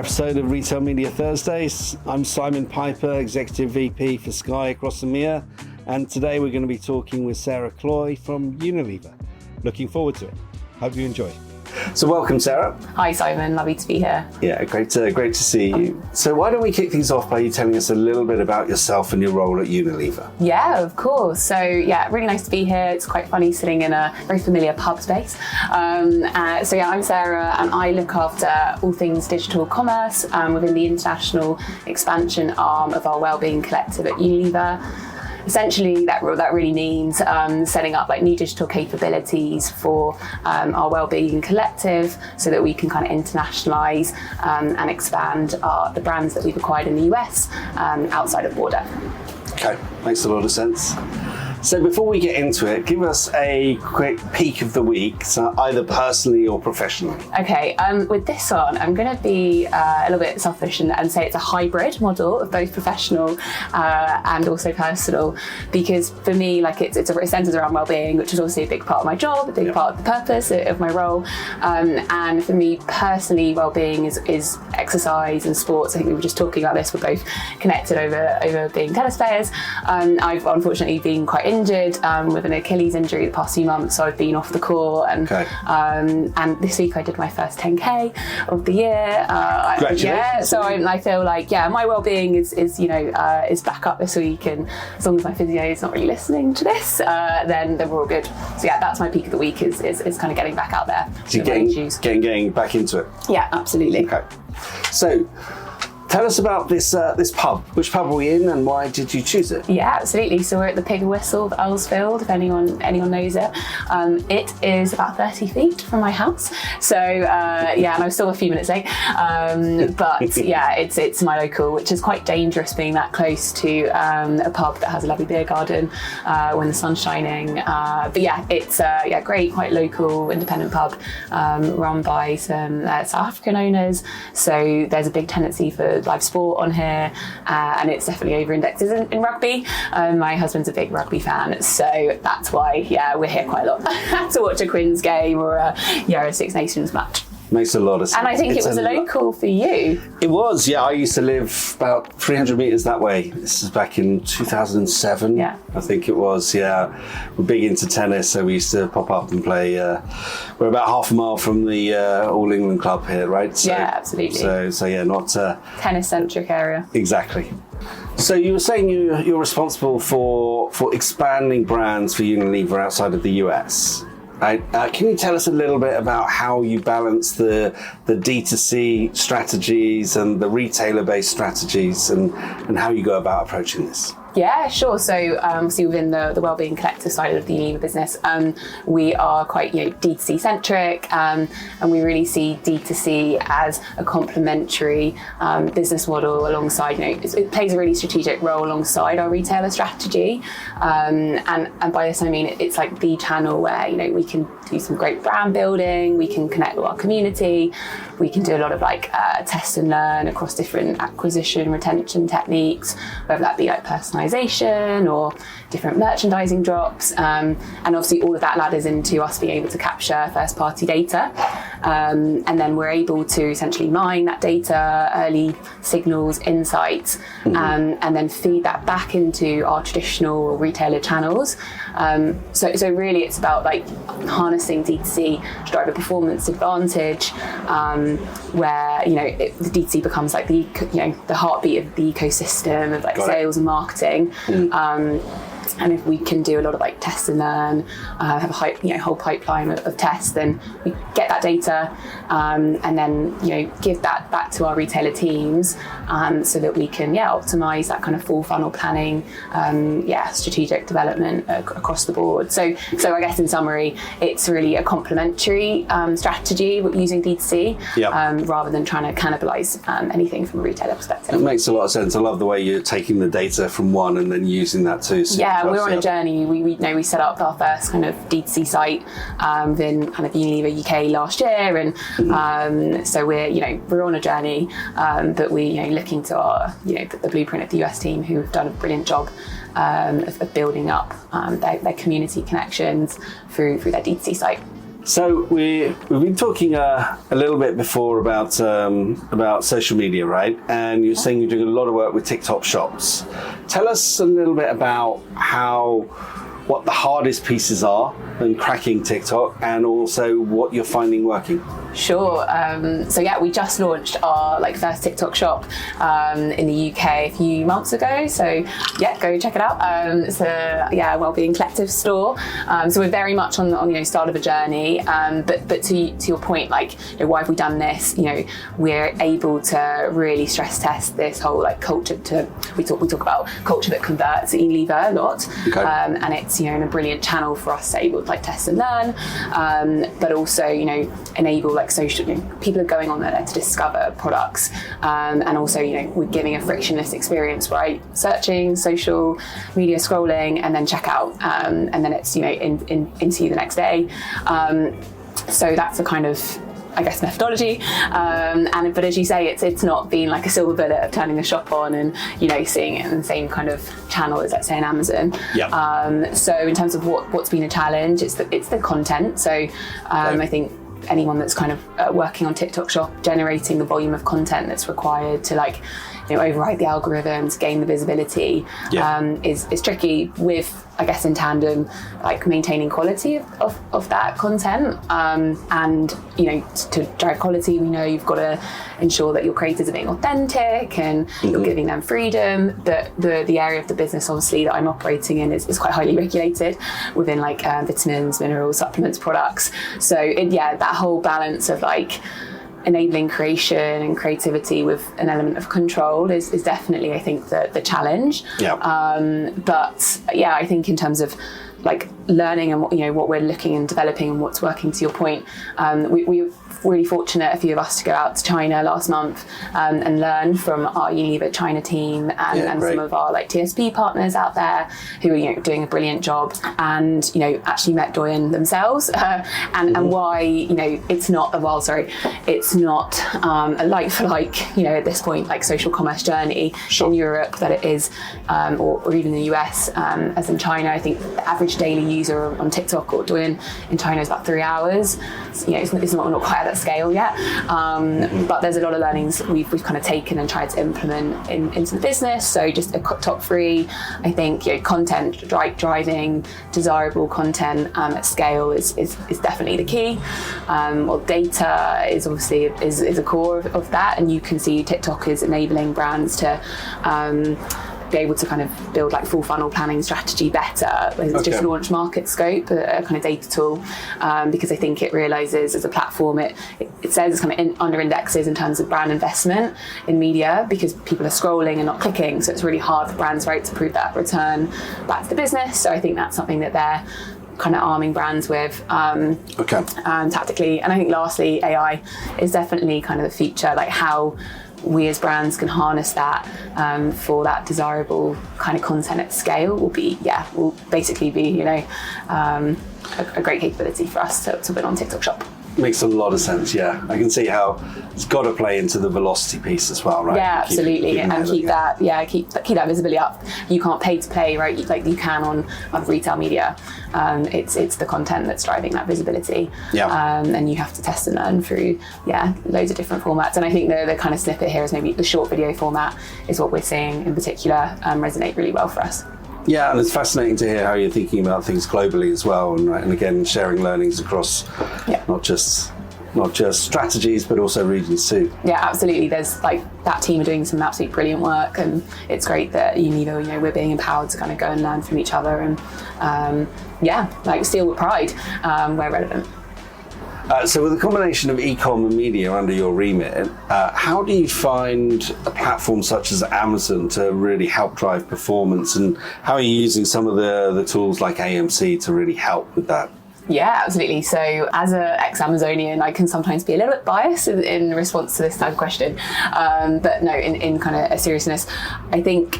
episode of Retail Media Thursdays. I'm Simon Piper, Executive VP for Sky across EMEA, and today we're going to be talking with Sarah Cloy from Unilever. Looking forward to it. Hope you enjoy. So welcome, Sarah. Hi, Simon. Lovely to be here. Yeah, great to see you. So why don't we kick things off by you telling us a little bit about yourself and your role at Unilever? Yeah, of course. So yeah, really nice to be here. It's quite funny sitting in a very familiar pub space. I'm Sarah, and I look after all things digital commerce within the international expansion arm of our Wellbeing Collective at Unilever. Essentially, that really means setting up like new digital capabilities for our Wellbeing Collective so that we can kind of internationalise and expand the brands that we've acquired in the US outside of border. Okay, makes a lot of sense. So before we get into it, give us a quick peek of the week, so either personally or professionally. Okay, with this one, I'm going to be a little bit selfish and say it's a hybrid model of both professional and also personal, because for me, like it centres around wellbeing, which is also a big part of my job, a big part of the purpose of my role. And for me personally, wellbeing is exercise and sports. I think we were just talking about this. We're both connected over being tennis players. I've unfortunately been quite injured with an Achilles injury the past few months, so I've been off the court, and this week I did my first 10k of the year. So I feel like my well-being is back up this week, and as long as my physio is not really listening to this, then we're all good. So yeah, that's my peak of the week is kind of getting back out there. So getting back into it. Yeah, absolutely. Okay, so tell us about this pub. Which pub are we in, and why did you choose it? Yeah, absolutely. So we're at the Pig and Whistle of Earlsfield, if anyone knows it. It is about 30 feet from my house. So and I was still a few minutes late. But yeah, it's my local, which is quite dangerous being that close to a pub that has a lovely beer garden when the sun's shining. But yeah, it's great, quite local, independent pub run by some South African owners. So there's a big tendency for live sport on here, and it's definitely over indexes in rugby. My husband's a big rugby fan, so that's why we're here quite a lot to watch a Quins game or a Six Nations match. Makes a lot of sense. And I think it was a local for you. It was, yeah. I used to live about 300 metres that way. This is back in 2007, I think it was, yeah. We're big into tennis, so we used to pop up and play. We're about half a mile from the All England club here, right? So, yeah, absolutely. So yeah, not... tennis-centric area. Exactly. So you were saying you're responsible for expanding brands for Unilever outside of the US. Can you tell us a little bit about how you balance the D2C strategies and the retailer-based strategies and how you go about approaching this? Yeah, sure. So obviously within the Wellbeing Collective side of the Unilever business, we are quite D2C centric, and we really see D2C as a complementary business model alongside, it plays a really strategic role alongside our retailer strategy. And by this I mean it's like the channel where we can do some great brand building, we can connect with our community, we can do a lot of test and learn across different acquisition, retention techniques, whether that be personalization or different merchandising drops, and obviously all of that ladders into us being able to capture first party data, and then we're able to essentially mine that data, early signals, insights, and then feed that back into our traditional retailer channels. So really it's about harnessing D2C to drive a performance advantage, where the D2C becomes the heartbeat of the ecosystem of sales and marketing. And if we can do a lot of test and learn, have a whole pipeline of tests, then we get that data, and then give that back to our retailer teams, so that we can optimize that kind of full funnel planning, strategic development across the board. So I guess in summary, it's really a complementary strategy using D2C, rather than trying to cannibalize anything from a retailer perspective. It makes a lot of sense. I love the way you're taking the data from one and then using that too. We're on a journey. We set up our first kind of D2C site within kind of Unilever UK last year, and so we're on a journey, but we're looking to our the blueprint of the US team, who have done a brilliant job of building up their community connections through their D2C site. So we've been talking a little bit before about social media, right? And you're saying you're doing a lot of work with TikTok shops. Tell us a little bit about what the hardest pieces are in cracking TikTok, and also what you're finding working. Sure. So yeah, we just launched our first TikTok shop in the UK a few months ago. So yeah, go check it out. It's a Wellbeing Collective store. So we're very much on the start of a journey. But to your point, why have we done this? We're able to really stress test this whole culture. We talk about culture that converts at Unilever a lot, okay. And it's in a brilliant channel for us to able to test and learn, but also enable social, people are going on there to discover products, and also we're giving a frictionless experience, right? Searching, social media, scrolling, and then checkout, and then it's into you the next day. So that's the kind of methodology, but as you say, it's not been a silver bullet of turning the shop on and seeing it in the same kind of channel as, let's say, an Amazon. Yeah. So in terms of what's been a challenge, it's the content. So right. I think anyone that's kind of working on TikTok shop, generating the volume of content that's required to override the algorithms, gain the visibility, is tricky with, in tandem, maintaining quality of that content. And, to drive quality, we know you've got to ensure that your creators are being authentic and you're giving them freedom. The area of the business, obviously, that I'm operating in is quite highly regulated within vitamins, minerals, supplements, products. So that whole balance of enabling creation and creativity with an element of control is definitely, I think, the challenge. Yeah. But I think in terms of learning and what we're looking and developing and what's working, to your point, we're really fortunate, a few of us, to go out to China last month and learn from our Unilever China team and some of our TSP partners out there who are doing a brilliant job, and actually met Douyin themselves, and why it's not a like for like at this point social commerce journey in Europe that it is, or even in the US, as in China. I think the average daily user on TikTok or Douyin in China is about 3 hours. It's not quite at that scale yet, but there's a lot of learnings we've kind of taken and tried to implement into the business. So just a top 3, I think content, driving desirable content at scale is definitely the key. Data is obviously is a core of that, and you can see TikTok is enabling brands to be able to kind of build full funnel planning strategy better. It's just launched Market Scope, a kind of data tool, because I think it realizes as a platform, it says it's kind of under indexes in terms of brand investment in media, because people are scrolling and not clicking. So it's really hard for brands, right, to prove that return back to the business. So I think that's something that they're kind of arming brands with tactically. And I think lastly, AI is definitely kind of the feature, how we as brands can harness that for that desirable kind of content at scale will basically be a great capability for us to win on TikTok shop. Makes a lot of sense. Yeah, I can see how it's got to play into the velocity piece as well, right? Yeah, absolutely, and keep that visibility up. You can't pay to play, right? You can on retail media. It's the content that's driving that visibility. Yeah. And you have to test and learn through loads of different formats. And I think the kind of snippet here is maybe the short video format is what we're seeing in particular resonate really well for us. Yeah, and it's fascinating to hear how you're thinking about things globally as well, and again sharing learnings across not just strategies but also regions too. Yeah, absolutely. There's that team are doing some absolutely brilliant work, and it's great that Unilever, we're being empowered to kind of go and learn from each other and steal with pride where relevant. So with a combination of e-com and media under your remit, how do you find a platform such as Amazon to really help drive performance, and how are you using some of the tools like AMC to really help with that? Yeah, absolutely. So as an ex-Amazonian, I can sometimes be a little bit biased in response to this type of question. But no, in kind of a seriousness, I think,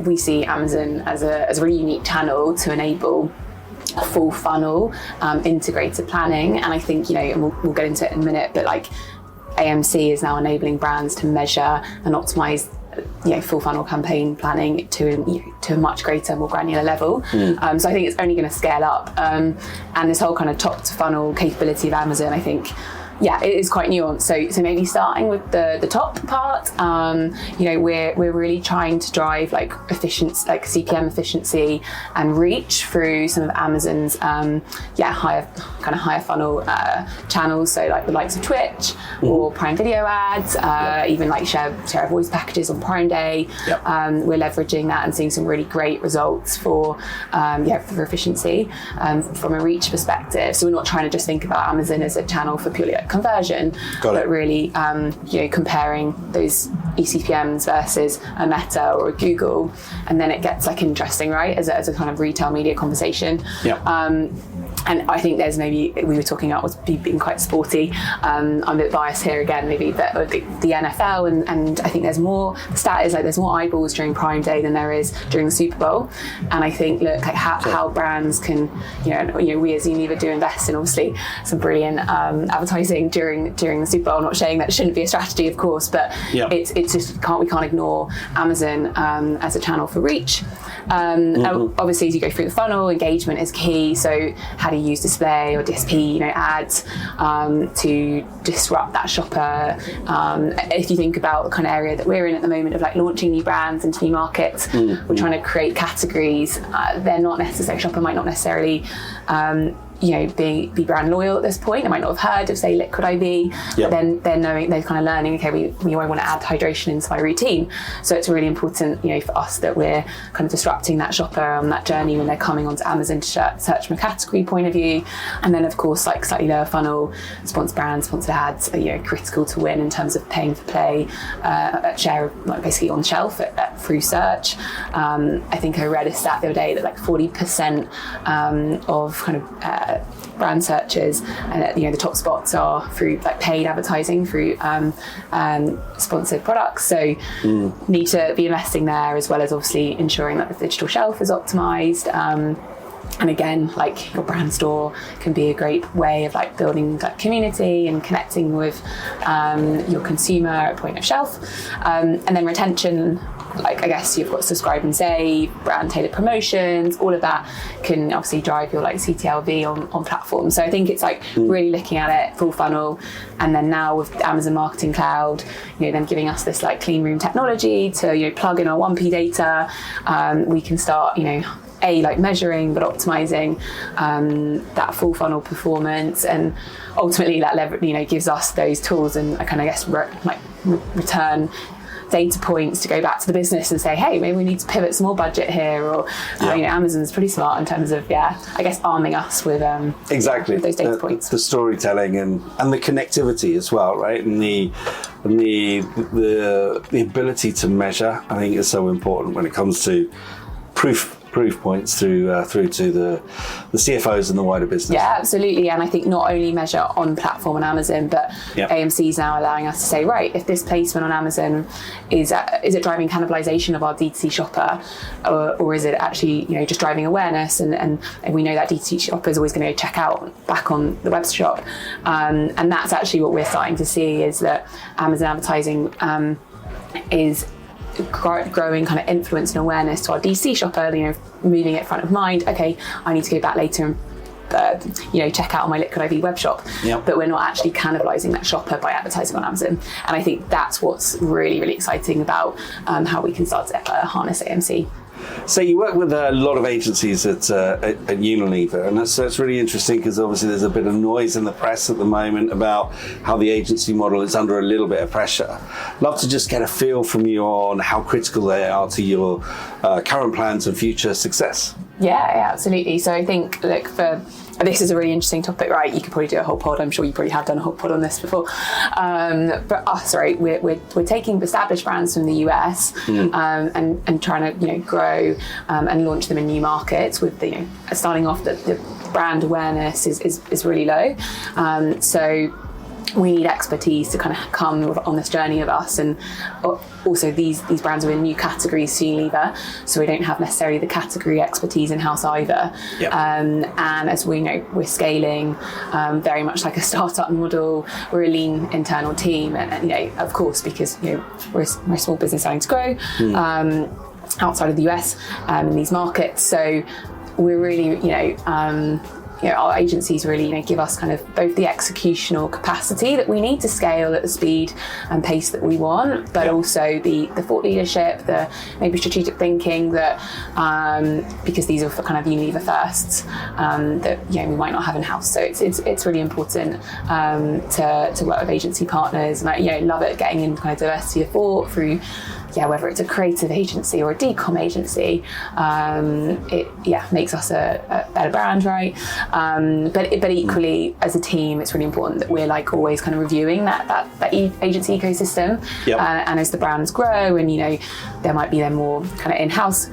we see Amazon as a really unique channel to enable full funnel integrated planning. And I think, and we'll get into it in a minute, but AMC is now enabling brands to measure and optimize full funnel campaign planning to a much greater, more granular level. So I think it's only going to scale up. And this whole kind of top to funnel capability of Amazon, I think, it is quite nuanced. So maybe starting with the top part, we're really trying to drive like efficiency, like CPM efficiency and reach through some of Amazon's higher funnel channels. So like the likes of Twitch or Prime Video ads, even like share voice packages on Prime Day. We're leveraging that and seeing some really great results for efficiency from a reach perspective. So we're not trying to just think about Amazon as a channel for purely conversion, but really comparing those eCPMs versus a Meta or a Google, and then it gets like interesting, right, as a kind of retail media conversation. And I think there's maybe, we were talking about was being quite sporty. I'm a bit biased here again, maybe, but the NFL, and I think there's more, the stat is like there's more eyeballs during Prime Day than there is during the Super Bowl. And I think, look, like how brands can, we as Unilever do invest in obviously some brilliant advertising during the Super Bowl. I'm not saying that shouldn't be a strategy, of course, but it's just, we can't ignore Amazon as a channel for reach. Obviously, as you go through the funnel, engagement is key. So how do you use display or DSP, ads to disrupt that shopper? If you think about the kind of area that we're in at the moment of like launching new brands into new markets, we're trying to create categories. They're not necessarily, shopper might not necessarily be brand loyal at this point. They might not have heard of, say, Liquid IV, but then they're kind of learning, okay, we want to add hydration into my routine. So it's really important, for us that we're kind of disrupting that shopper on that journey when they're coming onto Amazon to search from a category point of view. And then, of course, like slightly lower funnel, sponsored brands, sponsored ads are, critical to win in terms of paying for play, share like basically on shelf through search. I think I read a stat the other day that like 40% of kind of brand searches, and the top spots are through like paid advertising through sponsored products. So need to be investing there, as well as obviously ensuring that the digital shelf is optimized. And again, like your brand store can be a great way of like building that community and connecting with your consumer at point of shelf. And then retention, like I guess you've got subscribe and save, brand tailored promotions, all of that can obviously drive your like CTLV on platforms. So I think it's like really looking at it full funnel, and then now with Amazon Marketing Cloud, them giving us this like clean room technology to plug in our 1P data, we can start like measuring but optimizing that full funnel performance, and ultimately that gives us those tools and I kind of guess return data points to go back to the business and say, hey, maybe we need to pivot some more budget here, or Amazon's pretty smart in terms of I guess arming us with exactly with those data points, the storytelling and the connectivity as well, right? And the ability to measure, I think, is so important when it comes to proof points through to the CFOs and the wider business. Yeah, absolutely. And I think not only measure on platform on Amazon, but AMC is now allowing us to say, right, if this placement on Amazon is it driving cannibalization of our D2C shopper, or is it actually just driving awareness? And we know that D2C shopper is always going to check out back on the web shop, and that's actually what we're starting to see, is that Amazon advertising is growing kind of influence and awareness to our DC shopper, moving it front of mind. Okay, I need to go back later and check out on my Liquid IV web shop, but we're not actually cannibalizing that shopper by advertising on Amazon. And I think that's what's really, really exciting about how we can start to harness AMC. So you work with a lot of agencies at Unilever, and that's really interesting, because obviously there's a bit of noise in the press at the moment about how the agency model is under a little bit of pressure. Love to just get a feel from you on how critical they are to your current plans and future success. Yeah, absolutely. So I think, look, this is a really interesting topic, right? You could probably do a whole pod. I'm sure you probably have done a whole pod on this before. But us, right, we're taking established brands from the US and trying to grow and launch them in new markets. With starting off the brand awareness is really low. So we need expertise to kind of come on this journey with us, and also these brands are in new categories to Unilever, so we don't have necessarily the category expertise in-house either. Yep. And as we know, we're scaling very much like a startup model. We're a lean internal team, and of course, because we're a small business starting to grow outside of the US in these markets. So we're really, our agencies really give us kind of both the executional capacity that we need to scale at the speed and pace that we want, but also the thought leadership, the maybe strategic thinking that because these are for kind of Unilever firsts that we might not have in house. So it's really important to work with agency partners, and I love it getting in kind of diversity of thought through. Whether it's a creative agency or a decom agency, it makes us a better brand, right? But equally, as a team, it's really important that we're like always kind of reviewing that agency ecosystem. Yep. And as the brands grow, and there might be more kind of in-house.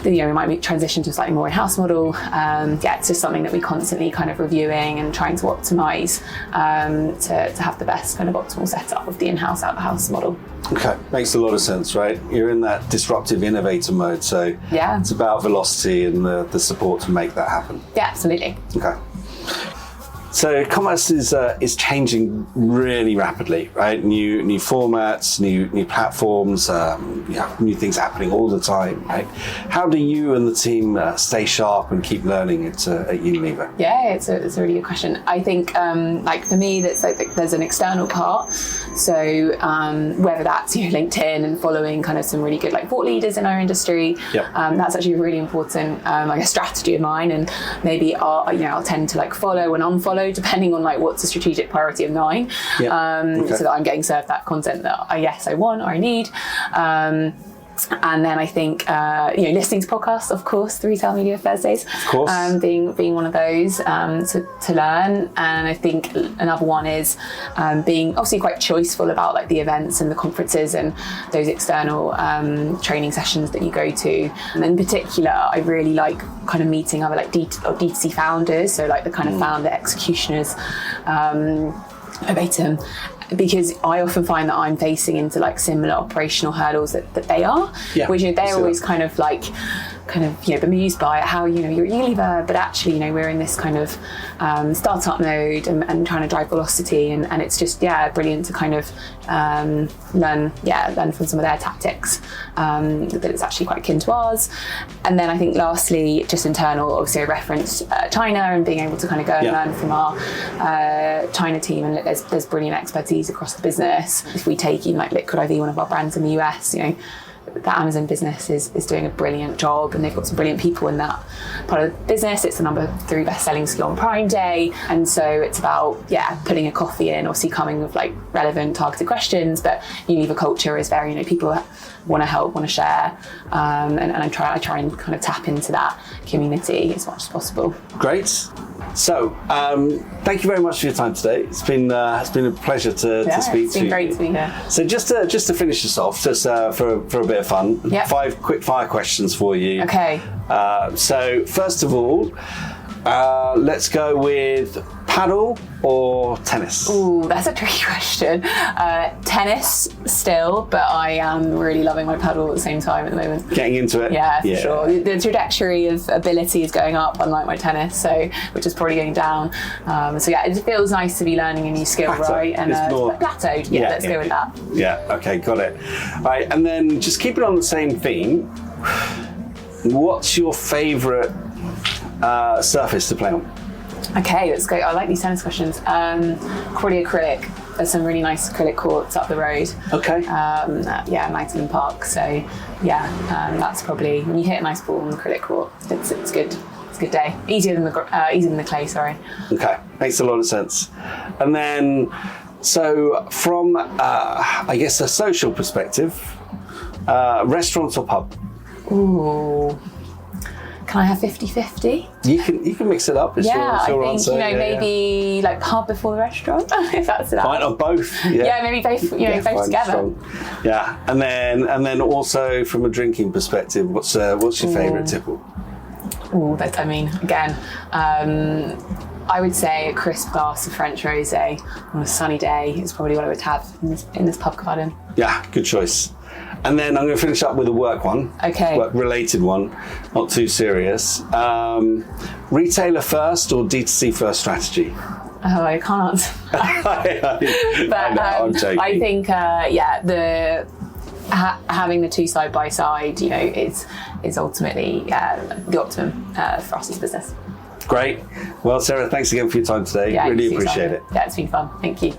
We might transition to a slightly more in-house model. It's just something that we constantly kind of reviewing and trying to optimize to have the best kind of optimal setup of the in-house, out-the-house model. Okay, makes a lot of sense, right? You're in that disruptive innovator mode, so it's about velocity and the support to make that happen. Yeah, absolutely. Okay. So commerce is changing really rapidly, right? New formats, new platforms, new things happening all the time, right? How do you and the team stay sharp and keep learning at Unilever? Yeah, it's a really good question. I think, for me, that's there's an external part. So whether that's LinkedIn and following kind of some really good thought leaders in our industry, that's actually a really important strategy of mine. And maybe I'll tend to follow and unfollow depending on what's a strategic priority of mine, so that I'm getting served that content that I want or I need. And then I think listening to podcasts, of course, the Retail Media Thursdays, of course, being one of those to learn. And I think another one is being obviously quite choiceful about the events and the conferences and those external training sessions that you go to. And in particular, I really like kind of meeting other D2C founders, so the kind of founder executioners verbatim. Because I often find that I'm facing into startup operational hurdles that they are, which they're always kind of bemused by how you're Unilever, but actually we're in this kind of startup mode and trying to drive velocity, and it's just brilliant to kind of learn from some of their tactics that it's actually quite akin to ours. And then I think lastly, just internal, obviously I referenced China and being able to kind of go and learn from our China team, and there's brilliant expertise across the business. If we take even Liquid IV, one of our brands in the US, the Amazon business is doing a brilliant job, and they've got some brilliant people in that part of the business. It's the number 3 best-selling SKU on Prime Day, and so it's about putting a coffee in, obviously coming with relevant targeted questions, but Unilever culture is very people want to help, want to share, and I try and kind of tap into that community as much as possible. Great. So, thank you very much for your time today. It's been a pleasure to speak to you. It's been great to be here. So, just to finish this off, just for a bit of fun, 5 quick fire questions for you. Okay. So, first of all, let's go with paddle or tennis? Ooh, that's a tricky question. Tennis still, but I am really loving my paddle at the same time at the moment. Getting into it? Yeah, for sure. The trajectory of ability is going up, unlike my tennis, which is probably going down. It feels nice to be learning a new skill, right? And plateaued. Let's go with that. Yeah, okay, got it. All right, and then just keep it on the same theme. What's your favourite surface to play on? Okay, let's go. I like these tennis questions. Probably acrylic. There's some really nice acrylic courts up the road. Okay. Knighton Park. So that's probably, when you hit a nice ball on the acrylic court, it's good. It's a good day. Easier than the clay. Sorry. Okay, makes a lot of sense. And then, so from I guess a social perspective, restaurants or pub? Ooh. Can I have 50-50? You can mix it up. It's your I think answer. Maybe pub before the restaurant, if that's that. Fine, or both. Maybe both. Both together. Strong. Yeah, and then also from a drinking perspective, what's your favourite tipple? Again, I would say a crisp glass of French rosé on a sunny day is probably what I would have in this pub garden. Yeah, good choice. And then I'm going to finish up with a work one. Okay. Work-related one, not too serious. Retailer first or D2C first strategy? Oh, I can't answer that. But I'm joking. I think, having the two side by side, is ultimately the optimum for us as a business. Great. Well, Sarah, thanks again for your time today. Yeah, really appreciate it. Yeah, it's been fun. Thank you.